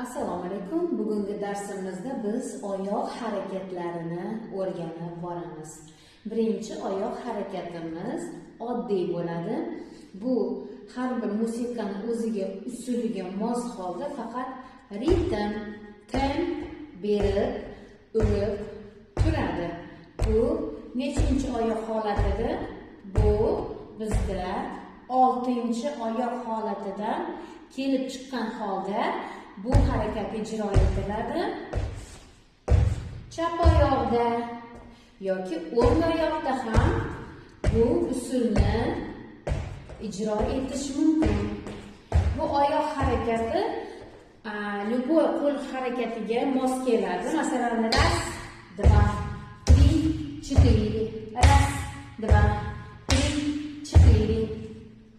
Assalomu alaykum. Bugungi darsimizda biz oyoq harakatlarini o'rganib boramiz. Birinchi oyoq harakatimiz oddiy bo'ladi. Bu har bir musiqani o'ziga usuliga mos holda faqat ritm, temp berib, urib turadi. Bu nechinchi oyoq holatidir? Bu bizda 6-oyoq holatidan kelib chiqqan holda bu harakat ijro etiladi. Chap oyoqda yoki o'ng oyoqda ham bu usulni ijro etish mumkin. Bu oyoq harakati любой qo'l harakatiga mos keladi. Masalan, 1, 2, 3, 4, 1, 2, 3, 4.